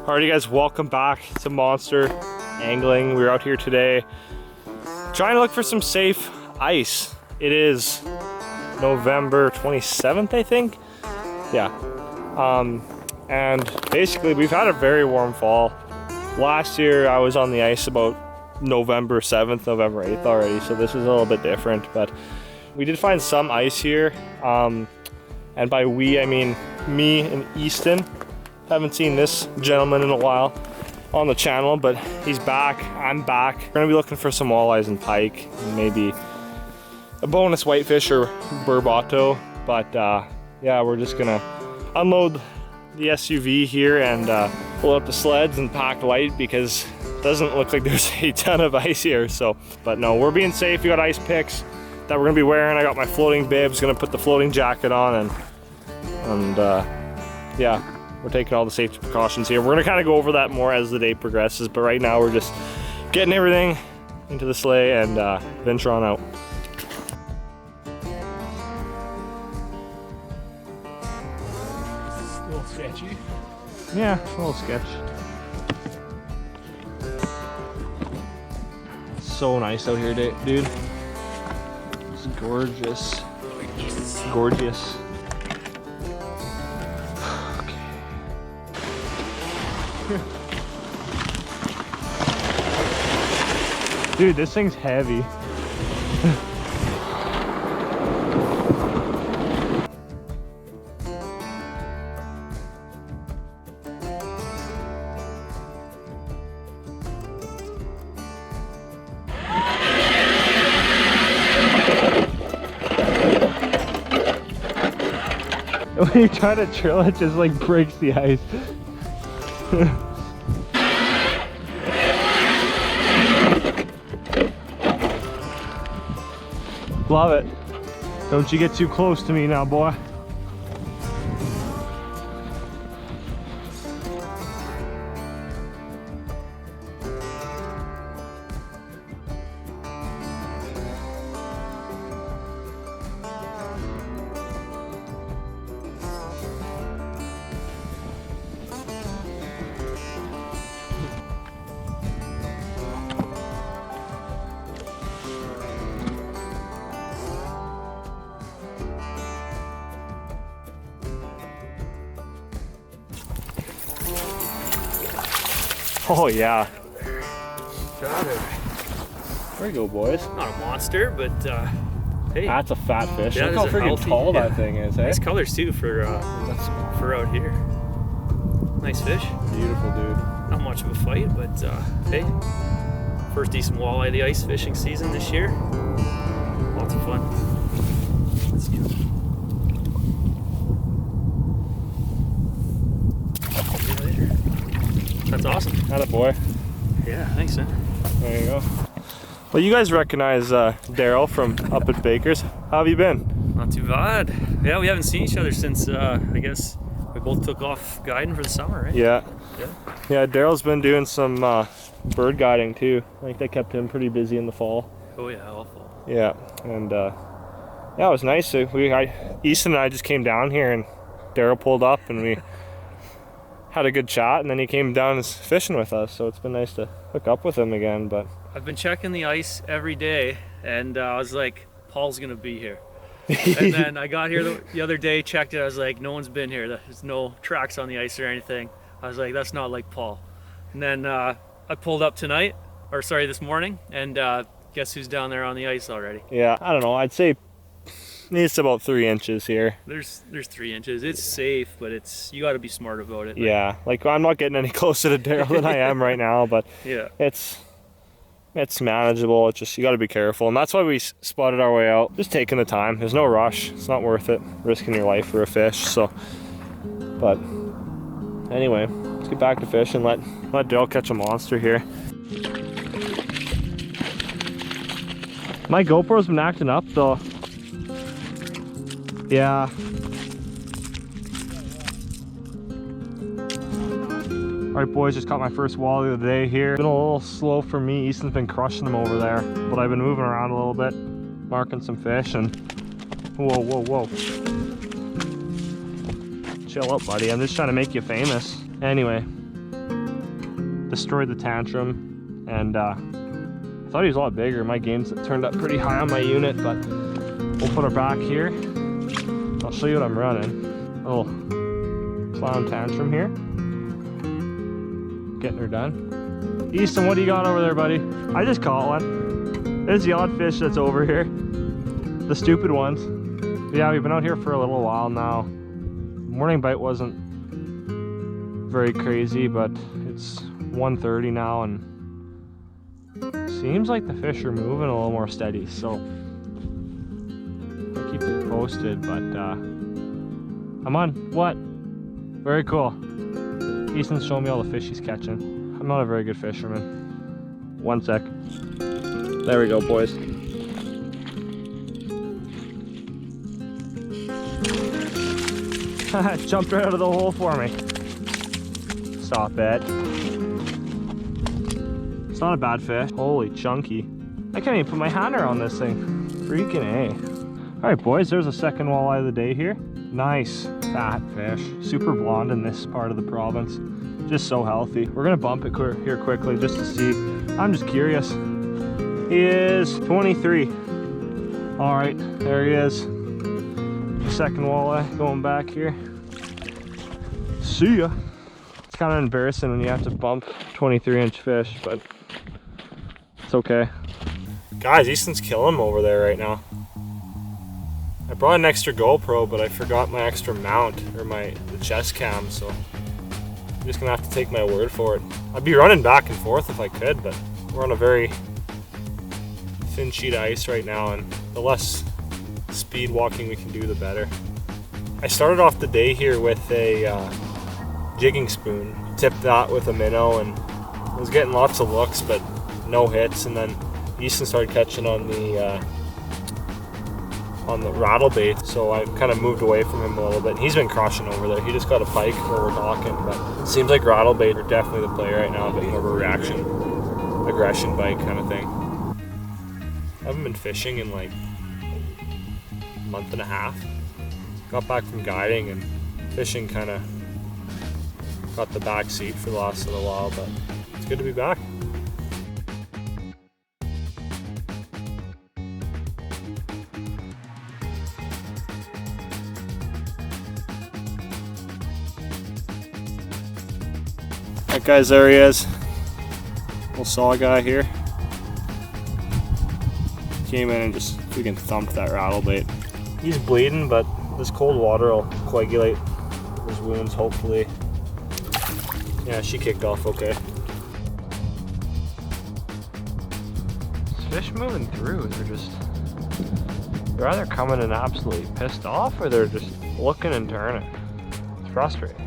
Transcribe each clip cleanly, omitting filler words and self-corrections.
Alrighty guys, welcome back to Monster Angling. We're out here today trying to look for some safe ice. It is November 27th, I think. Yeah. And basically we've had a very warm fall. Last year I was on the ice about November 7th, November 8th already, so this is a little bit different, but we did find some ice here. And by we, I mean me and Easton. Haven't seen this gentleman in a while on the channel, but he's back, I'm back. We're gonna be looking for some walleyes and pike, and maybe a bonus whitefish or burbato. But yeah, we're just gonna unload the SUV here and pull up the sleds and pack light because it doesn't look like there's a ton of ice here. So, but no, we're being safe. We got ice picks that we're gonna be wearing. I got my floating bibs, gonna put the floating jacket on, and yeah, we're taking all the safety precautions here. We're gonna kind of go over that more as the day progresses, but right now we're just getting everything into the sleigh and venture on out. It's a little sketchy. Yeah, a little sketch. So nice out here, dude. It's gorgeous. Gorgeous. Dude, this thing's heavy. When you try to drill, it just like breaks the ice. Love it. Don't you get too close to me now, boy. Oh yeah. Got it. There you go, boys. Not a monster, but hey. That's a fat fish. Yeah, Look how freaking tall that thing is, eh? Nice colors too for out here. Nice fish. Beautiful, dude. Not much of a fight, but hey. First decent walleye of the ice fishing season this year. Lots of fun. Let's go. See you later. That's awesome. Attaboy. Yeah, thanks, man. There you go. Well, you guys recognize Daryl from up at Baker's. How have you been? Not too bad. Yeah, we haven't seen each other since I guess we both took off guiding for the summer, right? Yeah. Yeah. Yeah, Daryl's been doing some bird guiding too. I think that kept him pretty busy in the fall. Oh yeah, awful. Yeah, and yeah, it was nice. Easton and I just came down here, and Daryl pulled up, and we had a good chat, and then he came down and was fishing with us. So it's been nice to hook up with him again. But I've been checking the ice every day, and I was like, Paul's gonna be here. And then I got here the other day, checked it. I was like, no one's been here. There's no tracks on the ice or anything. I was like, that's not like Paul. And then I pulled up tonight, or sorry, this morning, and guess who's down there on the ice already? Yeah, I don't know. I'd say it's about 3 inches here. There's 3 inches. It's safe, but you got to be smart about it. Yeah, like I'm not getting any closer to Daryl than I am right now, but yeah, it's manageable. It's just you got to be careful, and that's why we spotted our way out. Just taking the time. There's no rush. It's not worth it risking your life for a fish. So, but anyway, let's get back to fishing. Let Daryl catch a monster here. My GoPro's been acting up though. Yeah. Alright boys, just caught my first walleye of the day here. Been a little slow for me. Easton's been crushing them over there, but I've been moving around a little bit, marking some fish, and whoa. Chill up, buddy. I'm just trying to make you famous. Anyway, destroyed the tantrum, and I thought he was a lot bigger. My gains turned up pretty high on my unit, but we'll put her back here. I'll show you what I'm running. A little clown tantrum here. Getting her done. Easton, what do you got over there, buddy? I just caught one. There's the odd fish that's over here. The stupid ones. Yeah, we've been out here for a little while now. Morning bite wasn't very crazy, but it's 1:30 now and seems like the fish are moving a little more steady, so I'll keep you posted. But I'm on what? Very cool. Easton's showing me all the fish he's catching. I'm not a very good fisherman. One sec. There we go, boys. Jumped right out of the hole for me. Stop it. It's not a bad fish. Holy chunky. I can't even put my hand around this thing. Freaking A. Alright boys, there's a second walleye of the day here. Nice fat fish. Super blonde in this part of the province. Just so healthy. We're gonna bump it here quickly just to see. I'm just curious. He is 23. Alright, there he is. Second walleye going back here. See ya. It's kind of embarrassing when you have to bump 23-inch fish, but it's okay. Guys, Easton's killing him over there right now. I brought an extra GoPro, but I forgot my extra mount, or the chest cam, so I'm just gonna have to take my word for it. I'd be running back and forth if I could, but we're on a very thin sheet of ice right now, and the less speed walking we can do, the better. I started off the day here with a jigging spoon, tipped that with a minnow, and was getting lots of looks, but no hits. And then Easton started catching on the rattle bait, so I kind of moved away from him a little bit. He's been crushing over there. He just got a pike while we're talking, but it seems like rattle bait are definitely the play right now, a bit more of a aggression bite kind of thing. I haven't been fishing in like a month and a half. Got back from guiding, and fishing kind of got the back seat for the last little while, but it's good to be back. Alright guys, there he is. Little saw guy here. Came in and just freaking thumped that rattle bait. He's bleeding, but this cold water will coagulate his wounds, hopefully. Yeah, she kicked off okay. Fish moving through, they're either coming in absolutely pissed off, or they're just looking and turning. It's frustrating.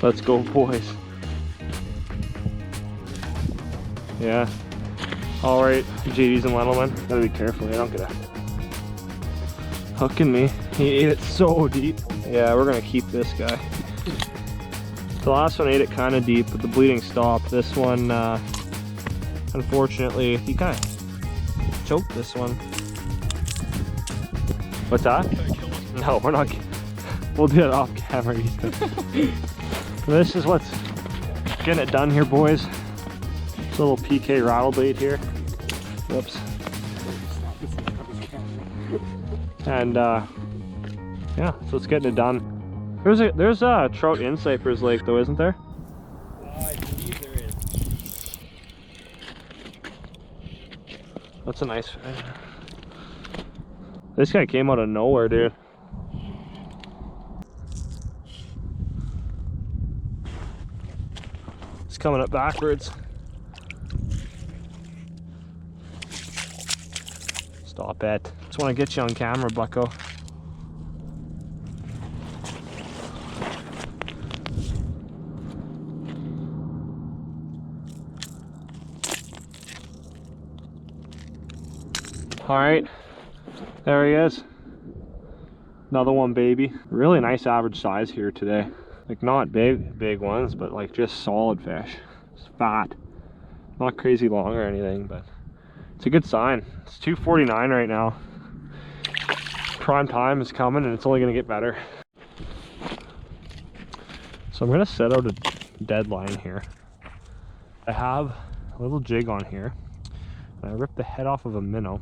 Let's go, boys. Yeah. Alright, JDs and Lentilman. Gotta be careful, I don't get a hooking me. He ate it so deep. Yeah, we're gonna keep this guy. The last one ate it kind of deep, but the bleeding stopped. This one, unfortunately, he kind of choked this one. What's that? No, we're not. We'll do it off camera. This is what's getting it done here, boys. This little PK rattle bait here. Whoops. And yeah, so it's getting it done. There's a trout in Cypress Lake though, isn't there? I believe there is. That's a nice fish. This guy came out of nowhere, dude. He's coming up backwards. Stop it. Just want to get you on camera, bucko. Alright, there he is. Another one, baby. Really nice average size here today. Like not big ones, but like just solid fish. It's fat. Not crazy long or anything, but it's a good sign. It's 2:49 right now. prime time is coming and it's only gonna get better. So I'm gonna set out a deadline here. I have a little jig on here and I ripped the head off of a minnow.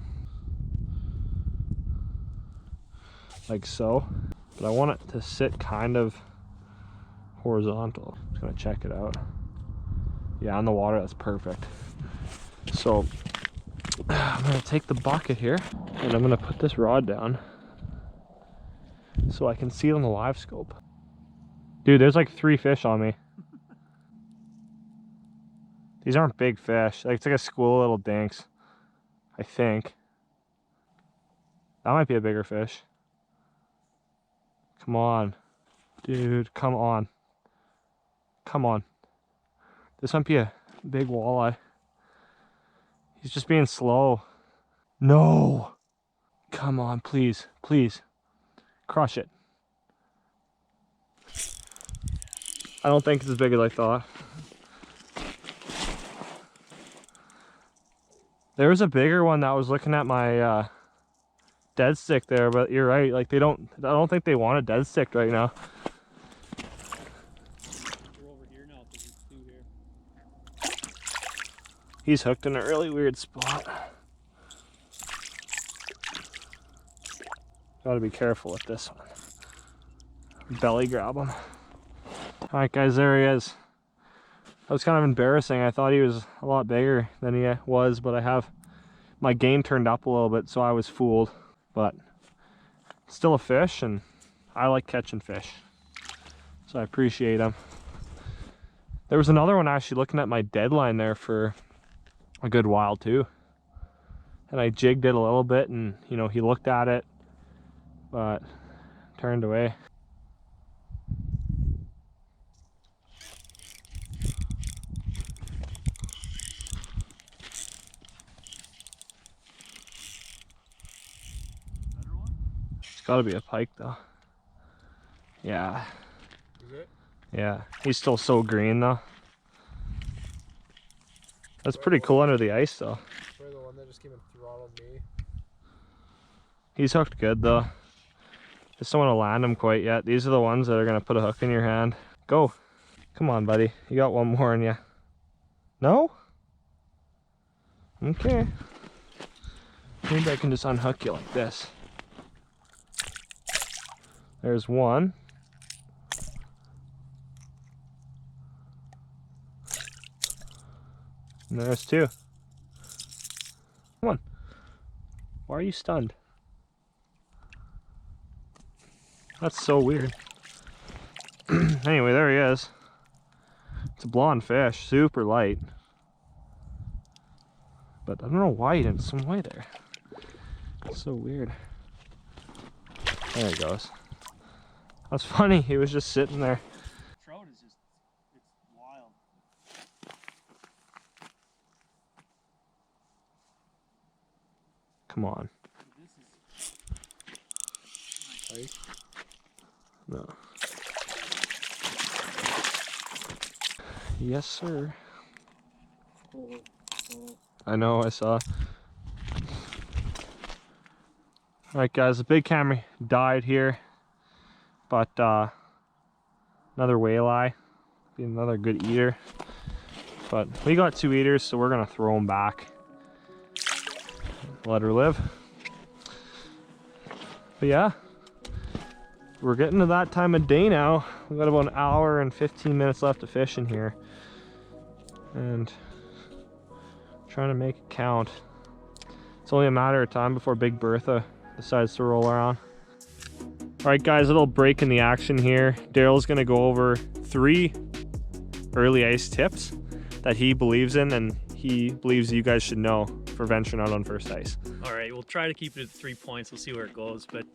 Like so, but I want it to sit kind of horizontal. Just gonna check it out. Yeah, on the water, that's perfect. So I'm gonna take the bucket here and I'm gonna put this rod down so I can see it on the live scope. Dude, there's like 3 fish on me. These aren't big fish. Like, it's like a school of little dinks, I think. That might be a bigger fish. Come on. Dude, come on. Come on. This might be a big walleye. He's just being slow. No! Come on, please, please. Crush it. I don't think it's as big as I thought. There was a bigger one that was looking at my dead stick there, but you're right, like I don't think they want a dead stick right now. We're over here now because there's 2 here. He's hooked in a really weird spot. Gotta be careful with this one. Belly grab him. Alright guys, there he is. That was kind of embarrassing. I thought he was a lot bigger than he was, but I have my game turned up a little bit, so I was fooled. But still a fish, and I like catching fish, so I appreciate him. There was another one actually looking at my deadline there for a good while too, and I jigged it a little bit, and you know, he looked at it but turned away. It's gotta be a pike though. Yeah. Is it? Yeah, he's still so green though. That's pretty cool under the ice though. Probably the one that just came and throttled me. He's hooked good though. Just don't want to land him quite yet. These are the ones that are gonna put a hook in your hand. Go. Come on, buddy. You got one more in you. No? Okay. Maybe I can just unhook you like this. There's one. And there's 2. Come on. Why are you stunned? That's so weird. Anyway, there he is. It's a blonde fish, super light. But I don't know why he didn't swim away there. It's so weird. There he goes. That's funny, he was just sitting there. Trout is just, it's wild. Come on. This is Pike? No. Yes, sir. I know, I saw. Alright guys, the big camera died here. But another walleye. Be another good eater. But we got 2 eaters, so we're gonna throw them back. Let her live. But yeah, we're getting to that time of day now. We've got about an hour and 15 minutes left of fishing here. And trying to make it count. It's only a matter of time before Big Bertha decides to roll around. Alright guys, a little break in the action here. Daryl's gonna go over 3 early ice tips that he believes in and he believes you guys should know for venturing out on first ice. all right. We'll try to keep it at 3 points. We'll see where it goes. But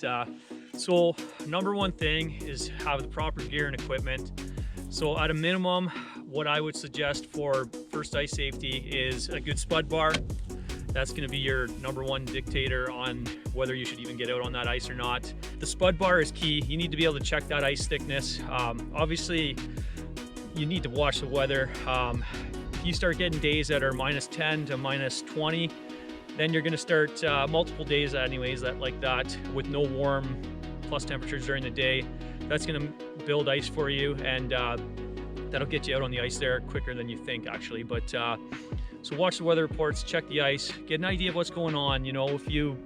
so number one thing is have the proper gear and equipment. So at a minimum, what I would suggest for first ice safety is a good spud bar. That's going to be your number one dictator on whether you should even get out on that ice or not. The spud bar is key. You need to be able to check that ice thickness. Obviously, you need to watch the weather. If you start getting days that are -10 to -20, then you're gonna start multiple days anyways like that with no warm plus temperatures during the day. That's gonna build ice for you, and that'll get you out on the ice there quicker than you think actually. But so watch the weather reports, check the ice, get an idea of what's going on. You know, if you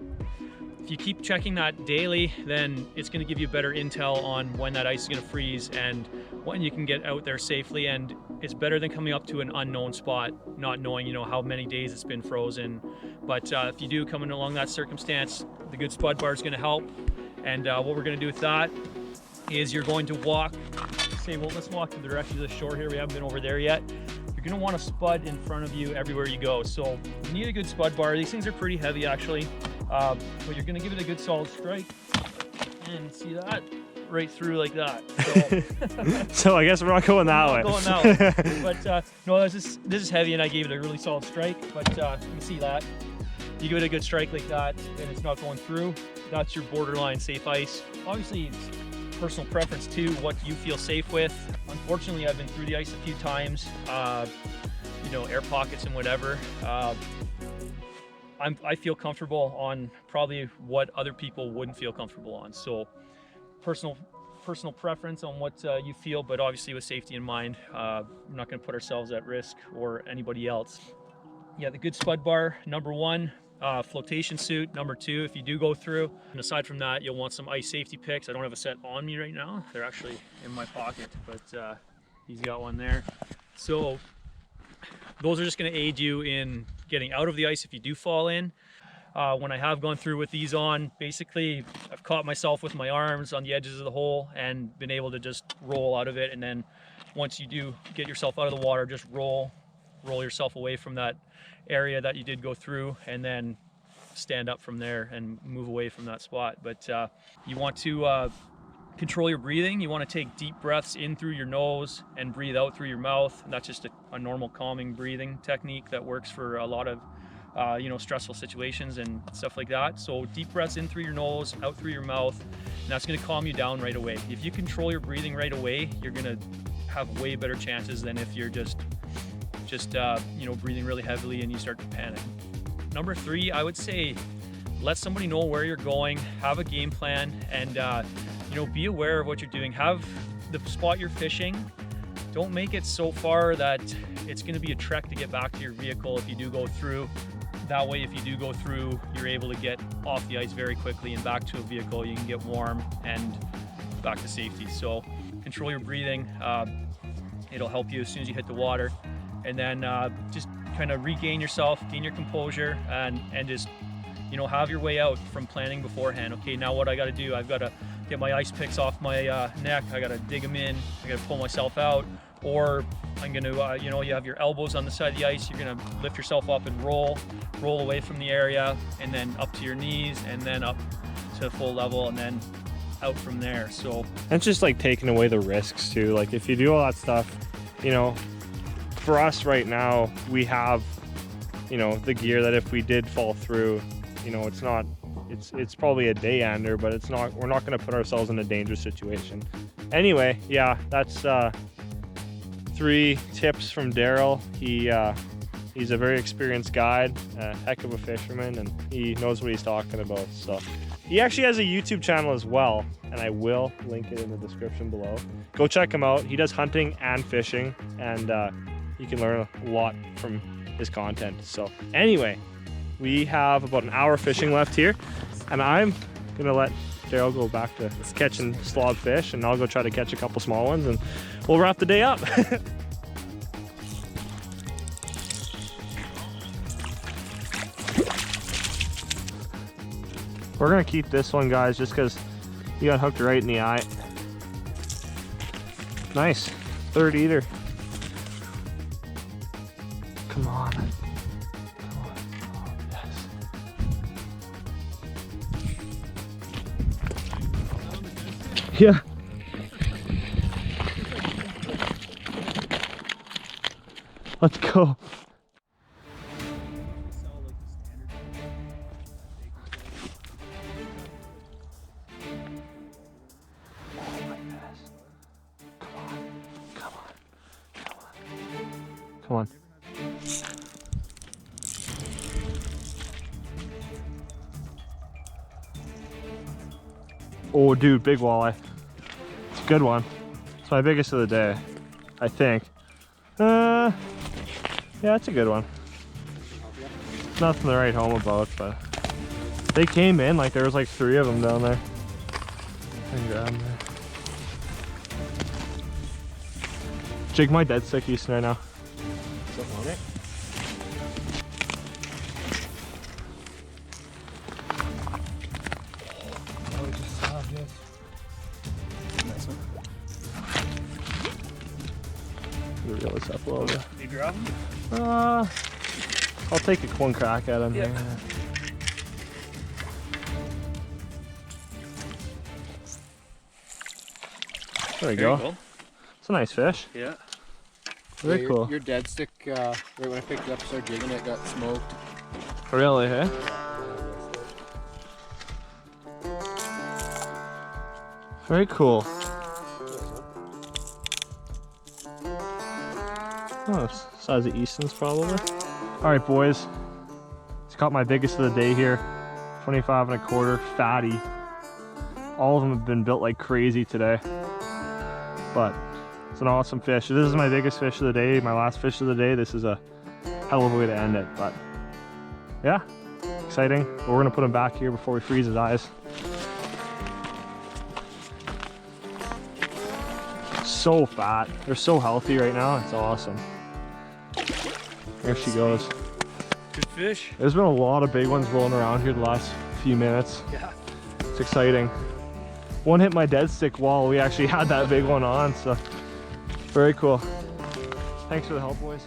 keep checking that daily, then it's going to give you better intel on when that ice is going to freeze and when you can get out there safely. And it's better than coming up to an unknown spot, not knowing, you know, how many days it's been frozen. But if you do come in along that circumstance, the good spud bar is going to help. And what we're going to do with that is you're going to walk, say, well, let's walk to the direction of the shore here. We haven't been over there yet. You're going to want a spud in front of you everywhere you go. So you need a good spud bar. These things are pretty heavy actually. But you're going to give it a good solid strike, and see that right through like that. So, So I guess we're not going that way. Going that way. But no, this is heavy, and I gave it a really solid strike. But you can see that you give it a good strike like that, and it's not going through. That's your borderline safe ice. Obviously, it's personal preference too, what you feel safe with. Unfortunately, I've been through the ice a few times. You know, air pockets and whatever. I feel comfortable on probably what other people wouldn't feel comfortable on. So personal preference on what you feel, but obviously with safety in mind. We're not going to put ourselves at risk or anybody else. Yeah, the good spud bar, number one. Flotation suit, number two, if you do go through. And aside from that, you'll want some ice safety picks. I don't have a set on me right now. They're actually in my pocket, but he's got one there. So those are just going to aid you in getting out of the ice if you do fall in. When I have gone through with these on, basically I've caught myself with my arms on the edges of the hole and been able to just roll out of it. And then once you do get yourself out of the water, just roll yourself away from that area that you did go through, and then stand up from there and move away from that spot. But you want to control your breathing. You want to take deep breaths in through your nose and breathe out through your mouth. And that's just a normal calming breathing technique that works for a lot of you know, stressful situations and stuff like that. So deep breaths in through your nose, out through your mouth, and that's going to calm you down right away. If you control your breathing right away, you're going to have way better chances than if you're just you know, breathing really heavily and you start to panic. Number three, I would say let somebody know where you're going, have a game plan, and you know, be aware of what you're doing. Have the spot you're fishing, don't make it so far that it's going to be a trek to get back to your vehicle if you do go through. That way, if you do go through, you're able to get off the ice very quickly and back to a vehicle. You can get warm and back to safety. So control your breathing. It'll help you as soon as you hit the water. And then just kind of regain yourself, gain your composure, and just, you know, have your way out from planning beforehand. Okay, now what I got to do, I've got to get my ice picks off my neck, I got to dig them in, I got to pull myself out, or I'm going to, you know, you have your elbows on the side of the ice, you're going to lift yourself up and roll away from the area, and then up to your knees, and then up to full level, and then out from there. So it's just like taking away the risks too. Like if you do all that stuff, you know, for us right now, we have, you know, the gear that if we did fall through, you know, it's probably a day ender, but we're not going to put ourselves in a dangerous situation. Anyway, yeah, that's 3 tips from Daryl. He's a very experienced guide, a heck of a fisherman, and he knows what he's talking about. So he actually has a YouTube channel as well, and I will link it in the description below. Go check him out. He does hunting and fishing, and you can learn a lot from his content. So anyway, we have about an hour fishing left here, and I'm gonna let Daryl go back to catching slob fish, and I'll go try to catch a couple small ones, and we'll wrap the day up. We're gonna keep this one, guys, just because he got hooked right in the eye. Nice, 3rd eater. Come on. Come on. Oh, yes. Yeah. Let's go. Come on. Oh, dude, big walleye. It's a good one. It's my biggest of the day, I think. Yeah, it's a good one. Nothing to write home about, but they came in like there was like 3 of them down there. I can grab them there. Jig my dead stick Easton right now. Something on it? Oh, we just saw this. Nice one. Reel this up a little bit. You grab him? I'll take one crack at him. Yeah. Here. There we There you go. It's a nice fish. Yeah. Very cool. Your dead stick, right when I picked it up, started jigging it, got smoked. Really, hey? Very cool. Oh, it's the size of Easton's probably. All right, boys. It's caught my biggest of the day here. 25 and a quarter, fatty. All of them have been built like crazy today. But it's an awesome fish. This is my biggest fish of the day, my last fish of the day. This is a hell of a way to end it. But yeah, exciting. But we're gonna put him back here before we freeze his eyes. So fat. They're so healthy right now. It's awesome. There she goes. Good fish. There's been a lot of big ones rolling around here the last few minutes. Yeah. It's exciting. One hit my dead stick while we actually had that big one on, so very cool. Thanks for the help, boys.